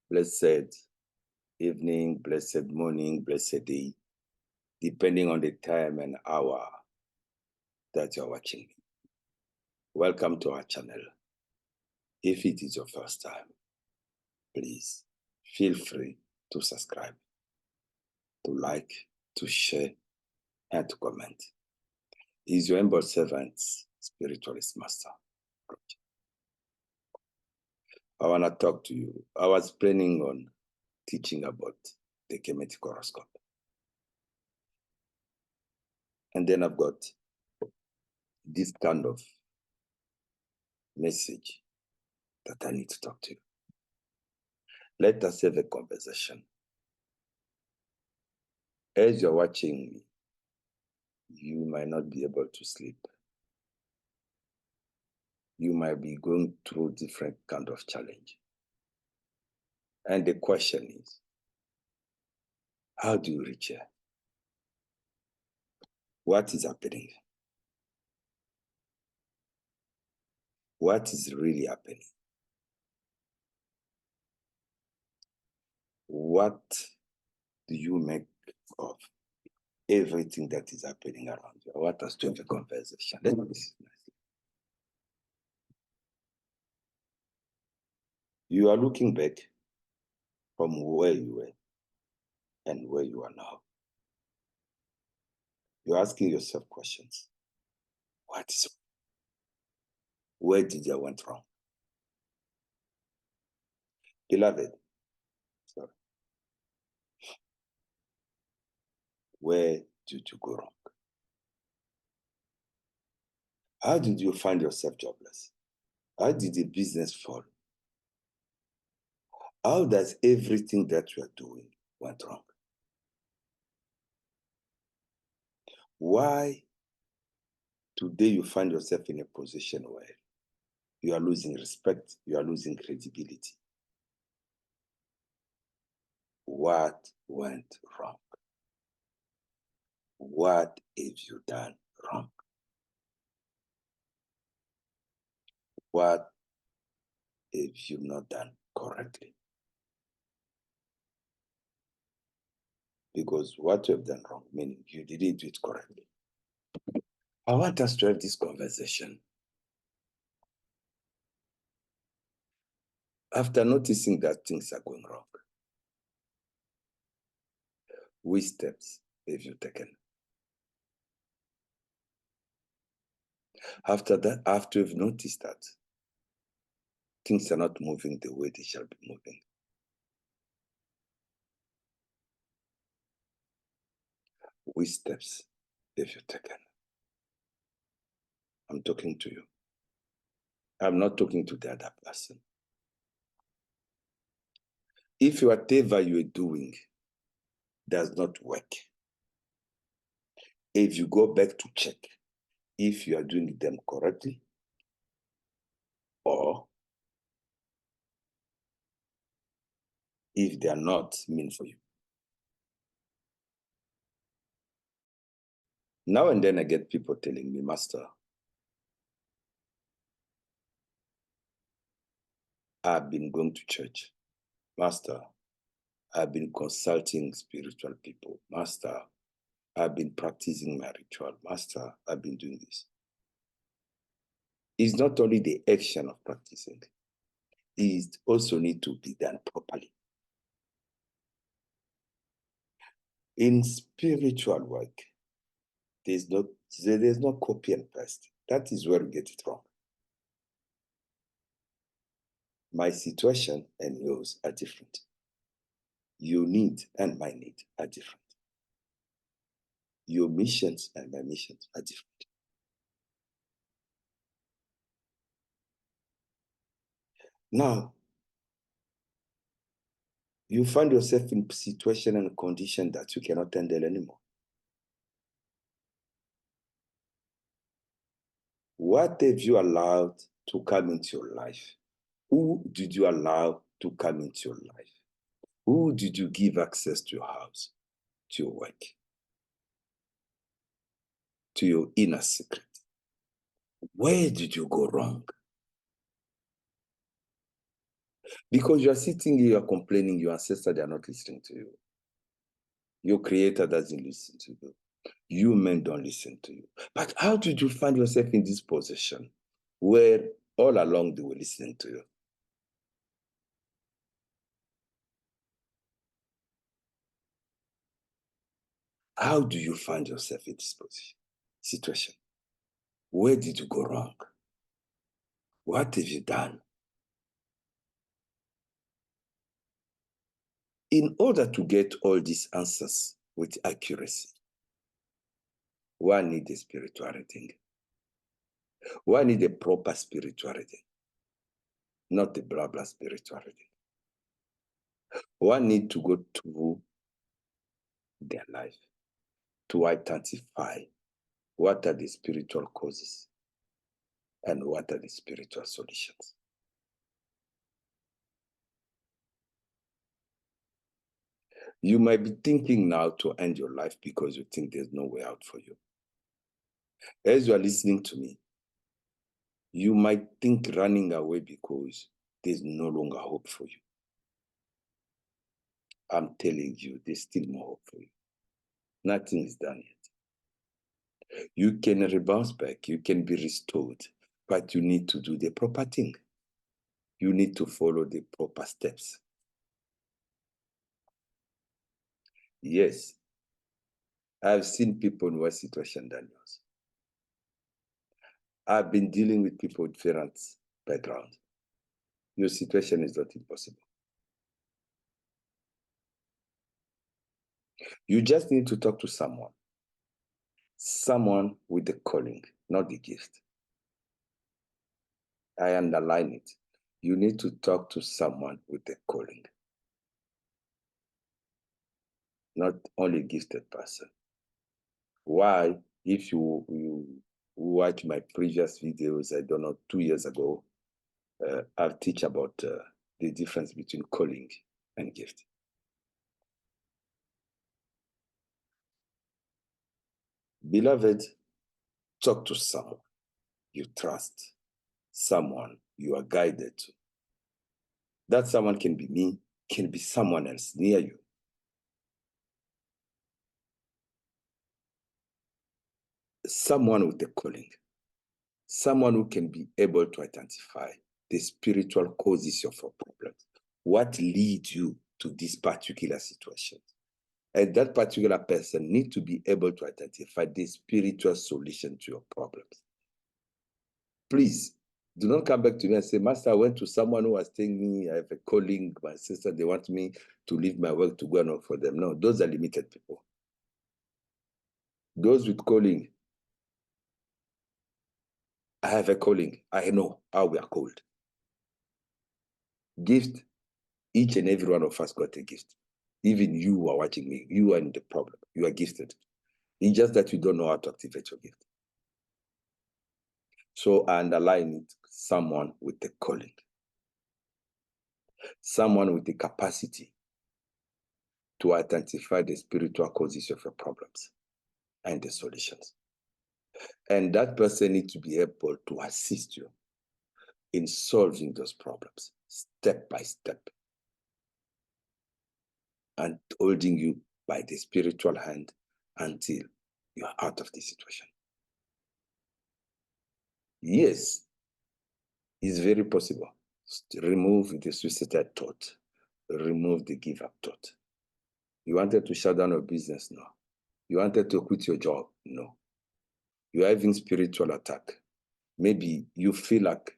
blessed evening, blessed morning, blessed day, depending on the time and hour that you're watching me. Welcome to our channel. If it is your first time, please feel free to subscribe, to like, to share, and to comment. He's your humble servant, spiritualist master. I want to talk to you. I was planning on teaching about the kemet horoscope. And then I've got this kind of message that I need to talk to you. Let us have a conversation. As you're watching me, you might not be able to sleep. You might be going through different kind of challenge. And the question is, how do you reach here? What is happening? What is really happening? What do you make of everything that is happening around you? I want us to have a conversation. Let me see. You are looking back from where you were and where you are now. You're asking yourself questions. Where did I went wrong? Beloved, sorry. Where did you go wrong? How did you find yourself jobless? How did the business fall? How does everything that you are doing went wrong? Why today you find yourself in a position where you are losing respect, you are losing credibility? What went wrong? What have you done wrong? What have you not done correctly? Because what you have done wrong, meaning you didn't do it correctly. I want us to have this conversation. After noticing that things are going wrong, which steps have you taken? After that, after you've noticed that things are not moving the way they shall be moving, which steps have you taken? I'm talking to you. I'm not talking to the other person. If whatever you are doing does not work, if you go back to check if you are doing them correctly, or if they are not meant for you. Now and then I get people telling me, Master, I've been going to church. Master, I've been consulting spiritual people. Master, I've been practicing my ritual. Master, I've been doing this. It's not only the action of practicing, it also needs to be done properly. In spiritual work, there's no copy and paste. That is where we get it wrong. My situation and yours are different. Your need and my need are different. Your missions and my missions are different. Now, you find yourself in a situation and a condition that you cannot handle anymore. What have you allowed to come into your life? Who did you allow to come into your life? Who did you give access to your house, to your work, to your inner secret? Where did you go wrong? Because you are sitting here, you are complaining, your ancestors, they are not listening to you. Your creator doesn't listen to you. You men don't listen to you. But how did you find yourself in this position where all along they were listening to you? How do you find yourself in this situation? Where did you go wrong? What have you done? In order to get all these answers with accuracy, one needs a spirituality. One needs a proper spirituality, not a blah blah spirituality. One needs to go through their life to identify what are the spiritual causes and what are the spiritual solutions. You might be thinking now to end your life because you think there's no way out for you. As you are listening to me, you might think running away because there's no longer hope for you. I'm telling you, there's still more hope for you. Nothing is done yet. You can rebounce back, you can be restored, but you need to do the proper thing. You need to follow the proper steps. Yes, I've seen people in worse situation than yours. I've been dealing with people with different backgrounds. Your situation is not impossible. You just need to talk to someone with the calling, not the gift. I underline it. You need to talk to someone with the calling, not only gifted person. Why? If you watch my previous videos, I don't know, 2 years ago, I've teach about the difference between calling and gift. Beloved, talk to someone you trust, someone you are guided to. That someone can be me, can be someone else near you. Someone with a calling, someone who can be able to identify the spiritual causes of your problems. What leads you to this particular situation? And that particular person needs to be able to identify the spiritual solution to your problems. Please, do not come back to me and say, Master, I went to someone who was telling me I have a calling, my sister, they want me to leave my work to go and work for them. No, those are limited people. Those with calling, I have a calling. I know how we are called. Gift, each and every one of us got a gift. Even you who are watching me, you are in the problem. You are gifted. It's just that you don't know how to activate your gift. So I underline it, someone with a calling. Someone with the capacity to identify the spiritual causes of your problems and the solutions. And that person needs to be able to assist you in solving those problems step by step and holding you by the spiritual hand until you are out of the situation. Yes, it's very possible. Remove the suicidal thought. Remove the give up thought. You wanted to shut down your business? No. You wanted to quit your job? No. You are having spiritual attack. Maybe you feel like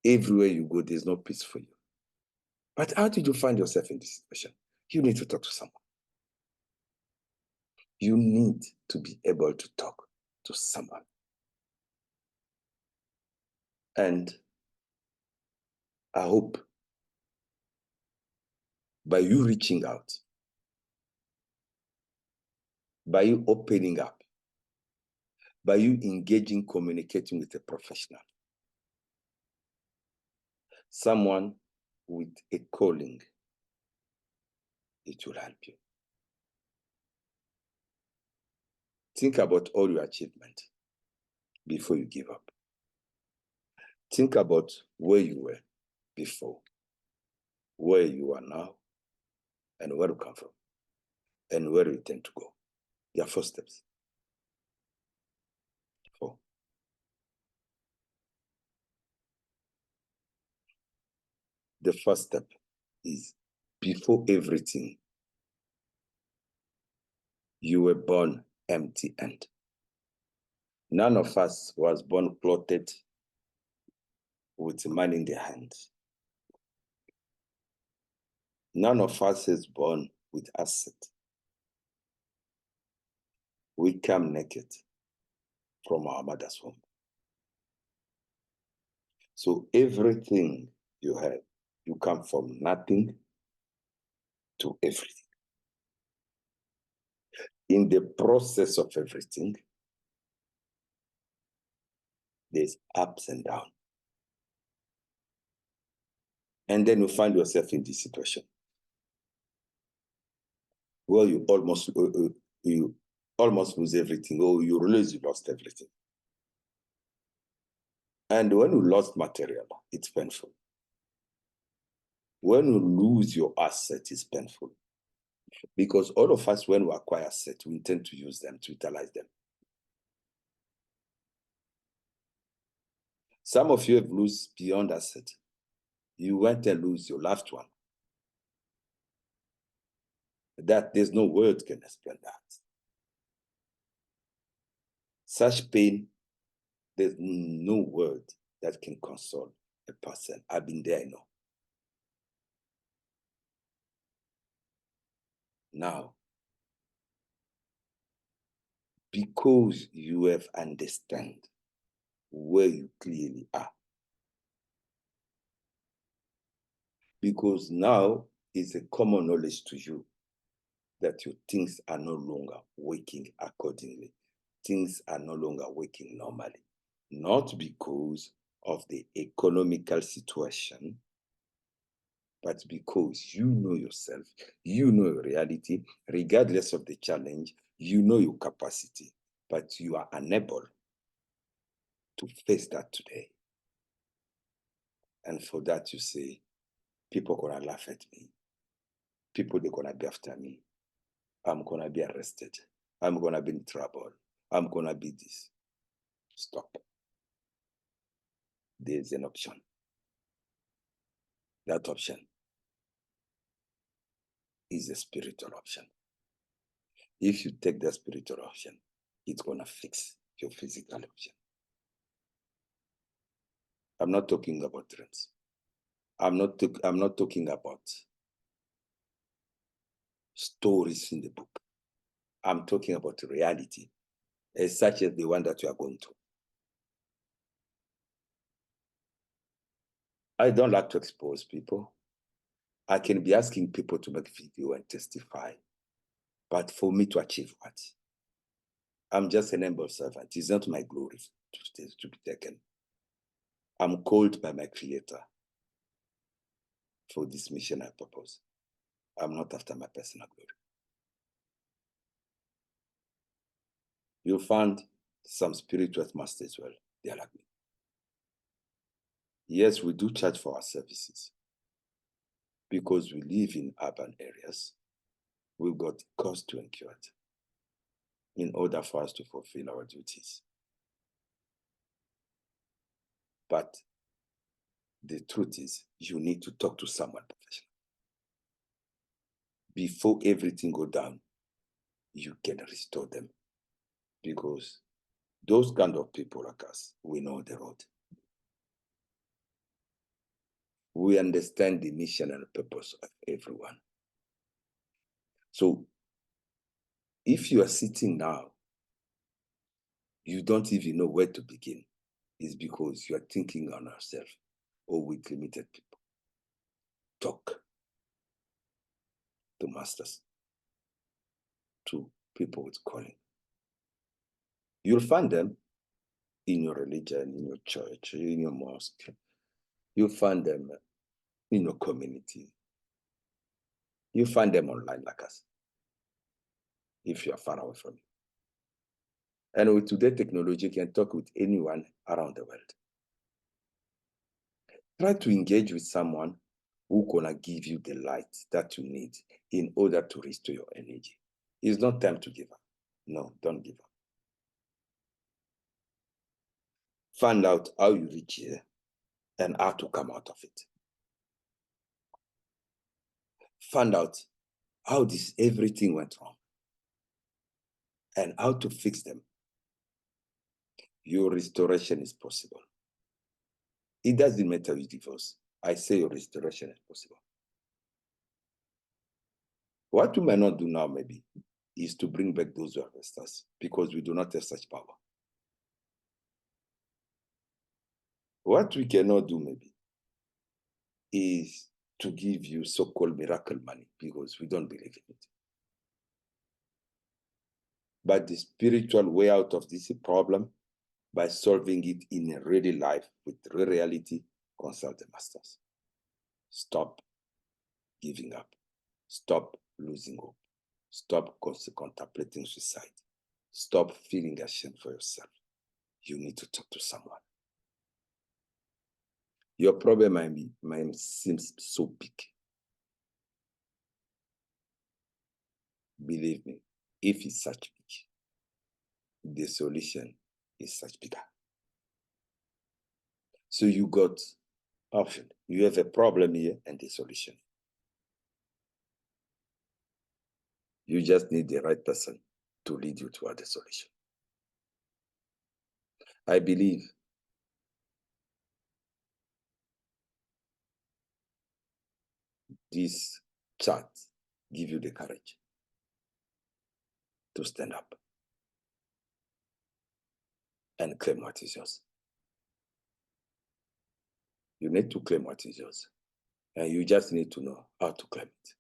everywhere you go, there's no peace for you. But how did you find yourself in this situation? You need to talk to someone. You need to be able to talk to someone. And I hope by you reaching out, by you opening up, by you engaging, communicating with a professional, someone with a calling, it will help you. Think about all your achievements before you give up. Think about where you were before. where you are now, and where you come from, and where you intend to go. Your first steps. 4. The first step is, before everything, you were born empty-handed. None of us was born clothed with money in their hands. None of us is born with asset. We come naked from our mother's womb. So everything you have, you come from nothing to everything. In the process of everything, there's ups and downs. And then you find yourself in this situation where you almost lose everything, or you realize you lost everything. And when you lost material, it's painful. When you lose your asset, it's painful. Because all of us, when we acquire assets, we intend to use them, to utilize them. Some of you have lost beyond asset. You went and lose your loved one. That there's no word can explain that. Such pain, there's no word that can console a person. I've been there, I know. Now, because you have understand where you clearly are, because now it's a common knowledge to you that your things are no longer working accordingly. Things are no longer working normally. Not because of the economical situation, but because you know yourself, you know your reality, regardless of the challenge, you know your capacity, but you are unable to face that today. And for that, you say, people are gonna laugh at me. People, they're gonna be after me. I'm gonna be arrested. I'm gonna be in trouble. I'm gonna be this. Stop. There's an option. That option is a spiritual option. If you take the spiritual option, it's gonna fix your physical option. I'm not talking about dreams. I'm not talking about stories in the book. I'm talking about reality, as such as the one that you are going through. I don't like to expose people. I can be asking people to make video and testify, but for me to achieve what? I'm just an humble servant. It's not my glory to be taken. I'm called by my Creator for this mission and purpose. I'm not after my personal glory. You'll find some spiritual masters as well. They are like me. Yes, we do charge for our services because we live in urban areas. We've got costs to incur in order for us to fulfill our duties. But the truth is, you need to talk to someone professional. Before everything goes down, you can restore them. Because those kind of people like us, we know the road. We understand the mission and purpose of everyone. So if you are sitting now, you don't even know where to begin. It's because you are thinking on yourself or with limited people. Talk to masters, to people with calling. You'll find them in your religion, in your church, in your mosque. You'll find them in your community. You find them online like us, if you are far away from you. And with today's technology, you can talk with anyone around the world. Try to engage with someone who gonna give you the light that you need in order to restore your energy. It's not time to give up. No, don't give up. Find out how you reach here and how to come out of it. Find out how everything went wrong and how to fix them. Your restoration is possible. It doesn't matter with divorce. I say your restoration is possible. What we may not do now, maybe, is to bring back those who have us, because we do not have such power. What we cannot do, maybe, is to give you so-called miracle money, because we don't believe in it. But the spiritual way out of this problem, by solving it in a real life with real reality, consult the masters. Stop giving up. Stop losing hope. Stop contemplating suicide. Stop feeling ashamed for yourself. You need to talk to someone. Your problem might seem so big. Believe me, if it's such big, the solution is such bigger. So you got option. You have a problem here and the solution. You just need the right person to lead you toward the solution. I believe this chat give you the courage to stand up and claim what is yours. You need to claim what is yours, and you just need to know how to claim it.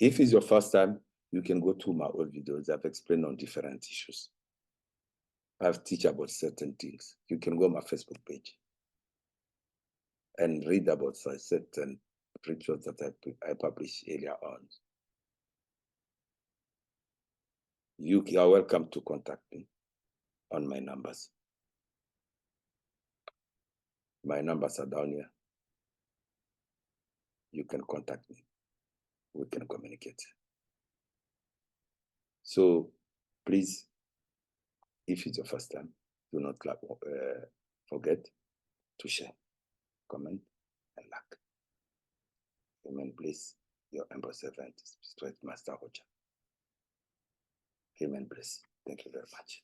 If it's your first time, you can go to my old videos. I've explained on different issues. I've teach about certain things. You can go on my Facebook page and read about certain rituals that I published earlier on. You are welcome to contact me on my numbers. My numbers are down here. You can contact me. We can communicate. So please, if it's your first time, do not forget to share, comment, and like. Amen. Bless your humble servant, Spirit Master Roger. Amen. Bless. Thank you very much.